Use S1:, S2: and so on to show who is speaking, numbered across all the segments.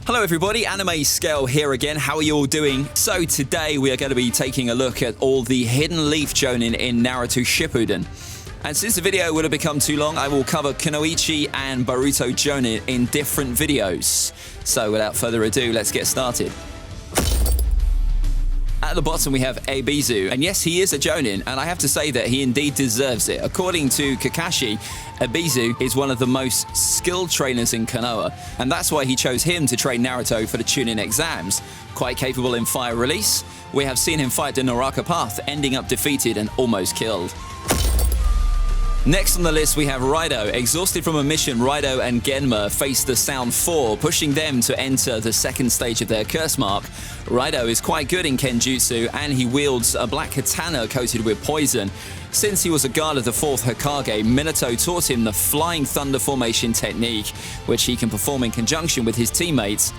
S1: Hello everybody, AnimeScale here again. How are you all doing? So today we are going to be taking a look at all the hidden leaf jounin in Naruto Shippuden. And since the video would have become too long, I will cover Kunoichi and Boruto jounin in different videos. So without further ado, let's get started. At the bottom we have Abiki, and yes, he is a jounin, and I have to say that he indeed deserves it. According to Kakashi, Abiki is one of the most skilled trainers in Konoha, and that's why he chose him to train Naruto for the JOUNIN exams. Quite capable in fire release, we have seen him fight the Naraka Path, ending up defeated and almost killed. Next on the list we have Raido. Exhausted from a mission, Raido and Genma face the Sound 4, pushing them to enter the second stage of their curse mark. Raido is quite good in Kenjutsu, and he wields a black katana coated with poison. Since he was a guard of the 4th Hokage, Minato taught him the Flying Thunder Formation technique, which he can perform in conjunction with his teammates.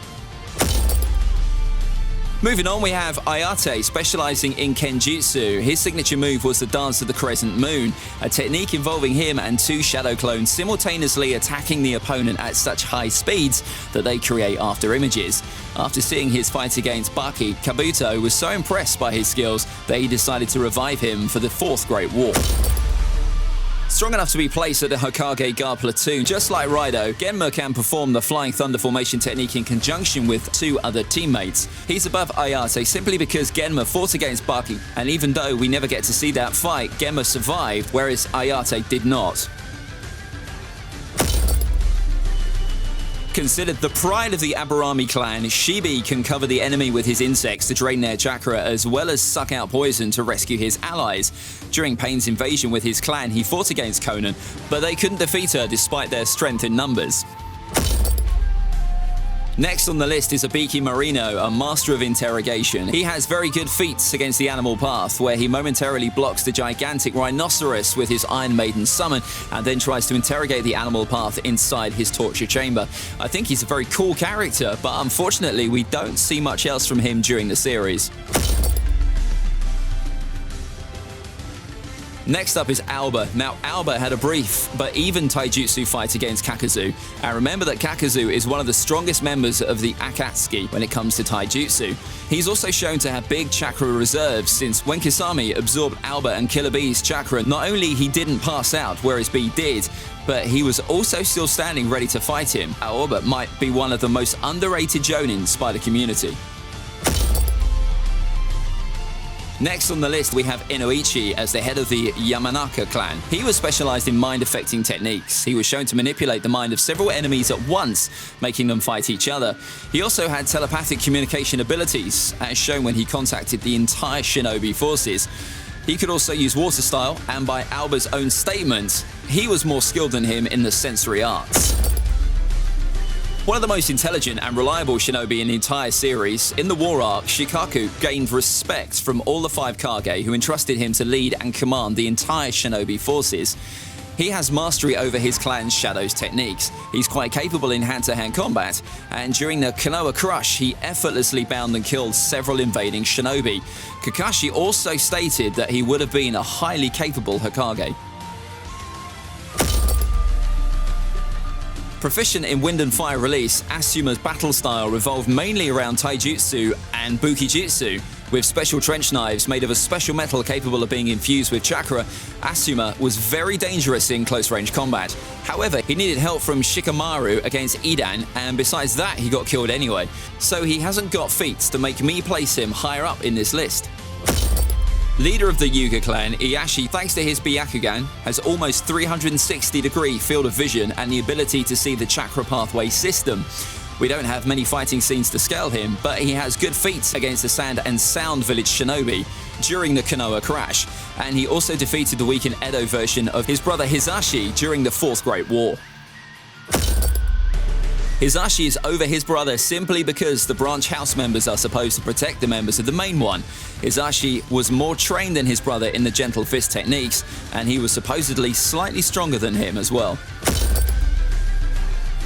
S1: Moving on, we have Ayate, specializing in Kenjutsu. His signature move was the Dance of the Crescent Moon, a technique involving him and 2 shadow clones simultaneously attacking the opponent at such high speeds that they create after images. After seeing his fight against Baki, Kabuto was so impressed by his skills that he decided to revive him for the 4th Great War. Strong enough to be placed at the Hokage Guard platoon, just like Raido, Genma can perform the Flying Thunder Formation technique in conjunction with 2 other teammates. He's above Ayate simply because Genma fought against Baki, and even though we never get to see that fight, Genma survived, whereas Ayate did not. Considered the pride of the Aburami clan, Shibi can cover the enemy with his insects to drain their chakra, as well as suck out poison to rescue his allies. During Pain's invasion with his clan, he fought against Conan, but they couldn't defeat her despite their strength in numbers. Next on the list is Abiki Marino, a master of interrogation. He has very good feats against the Animal Path, where he momentarily blocks the gigantic rhinoceros with his Iron Maiden summon, and then tries to interrogate the Animal Path inside his torture chamber. I think he's a very cool character, but unfortunately we don't see much else from him during the series. Next up is Alba. Now, Alba had a brief but even taijutsu fight against Kakazu. And remember that Kakazu is one of the strongest members of the Akatsuki when it comes to taijutsu. He's also shown to have big chakra reserves, since when Kisame absorbed Alba and Killer Bee's chakra, not only he didn't pass out, whereas Bee did, but he was also still standing ready to fight him. Alba might be one of the most underrated jounins by the community. Next on the list we have Inoichi as the head of the Yamanaka clan. He was specialized in mind-affecting techniques. He was shown to manipulate the mind of several enemies at once, making them fight each other. He also had telepathic communication abilities, as shown when he contacted the entire shinobi forces. He could also use water style, and by Alba's own statement, he was more skilled than him in the sensory arts. One of the most intelligent and reliable shinobi in the entire series, in the war arc, Shikaku gained respect from all the 5 Kage who entrusted him to lead and command the entire shinobi forces. He has mastery over his clan's Shadow's techniques. He's quite capable in hand-to-hand combat, and during the Konoha Crush, he effortlessly bound and killed several invading shinobi. Kakashi also stated that he would have been a highly capable Hokage. Proficient in wind and fire release, Asuma's battle style revolved mainly around taijutsu and bukijutsu. With special trench knives made of a special metal capable of being infused with chakra, Asuma was very dangerous in close-range combat. However, he needed help from Shikamaru against Idan, and besides that, he got killed anyway. So he hasn't got feats to make me place him higher up in this list. Leader of the Yuga clan, Ieyashi, thanks to his Byakugan, has almost 360-degree field of vision and the ability to see the chakra pathway system. We don't have many fighting scenes to scale him, but he has good feats against the Sand and Sound Village shinobi during the Konoha Crash, and he also defeated the weakened Edo version of his brother Hisashi during the 4th Great War. Hisashi is over his brother simply because the branch house members are supposed to protect the members of the main one. Hisashi was more trained than his brother in the gentle fist techniques, and he was supposedly slightly stronger than him as well.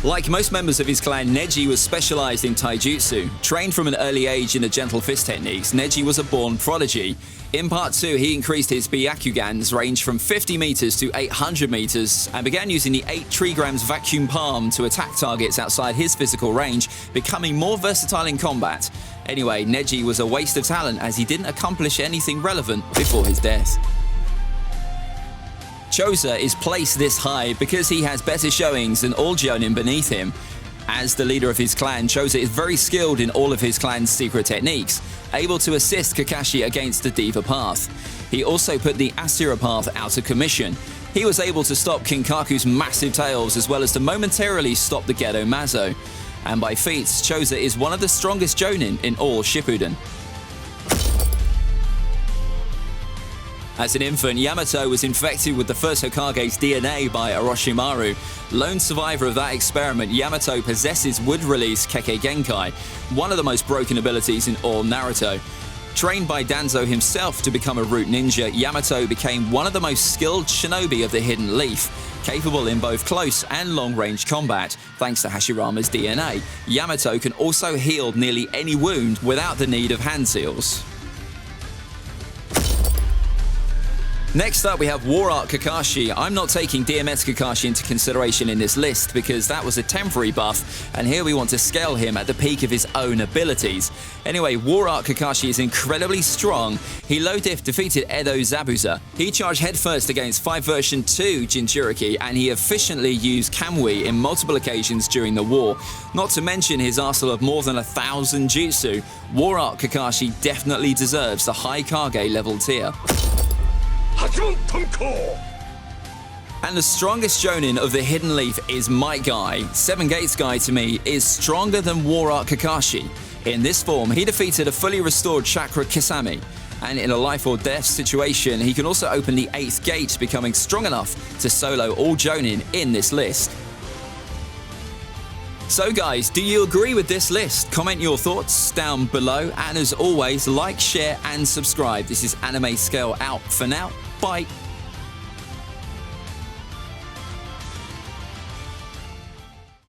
S1: Like most members of his clan, Neji was specialized in taijutsu. Trained from an early age in the gentle fist techniques, Neji was a born prodigy. In Part 2, he increased his Byakugan's range from 50 meters to 800 meters and began using the 8 trigrams vacuum palm to attack targets outside his physical range, becoming more versatile in combat. Anyway, Neji was a waste of talent as he didn't accomplish anything relevant before his death. Choza is placed this high because he has better showings than all JOUNIN beneath him. As the leader of his clan, Choza is very skilled in all of his clan's secret techniques, able to assist Kakashi against the Diva Path. He also put the Asura Path out of commission. He was able to stop Kinkaku's massive tails as well as to momentarily stop the Gedo Mazo. And by feats, Choza is one of the strongest JOUNIN in all Shippuden. As an infant, Yamato was infected with the first Hokage's DNA by Orochimaru. Lone survivor of that experiment, Yamato possesses wood-release Kekkei Genkai, one of the most broken abilities in all Naruto. Trained by Danzo himself to become a root ninja, Yamato became one of the most skilled shinobi of the Hidden Leaf, capable in both close and long-range combat. Thanks to Hashirama's DNA, Yamato can also heal nearly any wound without the need of hand seals. Next up, we have War Art Kakashi. I'm not taking DMS Kakashi into consideration in this list because that was a temporary buff, and here we want to scale him at the peak of his own abilities. Anyway, War Art Kakashi is incredibly strong. He low-diff defeated Edo Zabuza. He charged headfirst against 5 version 2 Jinchuriki, and he efficiently used Kamui in multiple occasions during the war. Not to mention his arsenal of more than 1,000 jutsu. War Art Kakashi definitely deserves the high Kage level tier. And the strongest JOUNIN of the Hidden Leaf is Might Guy. 7 Gates Guy, to me, is stronger than War Art Kakashi. In this form, he defeated a fully restored Chakra Kisame. And in a life or death situation, he can also open the 8th gate, becoming strong enough to solo all JOUNIN in this list. So guys, do you agree with this list? Comment your thoughts down below, and as always, like, share and subscribe. This is AnimeScale out for now. Bye.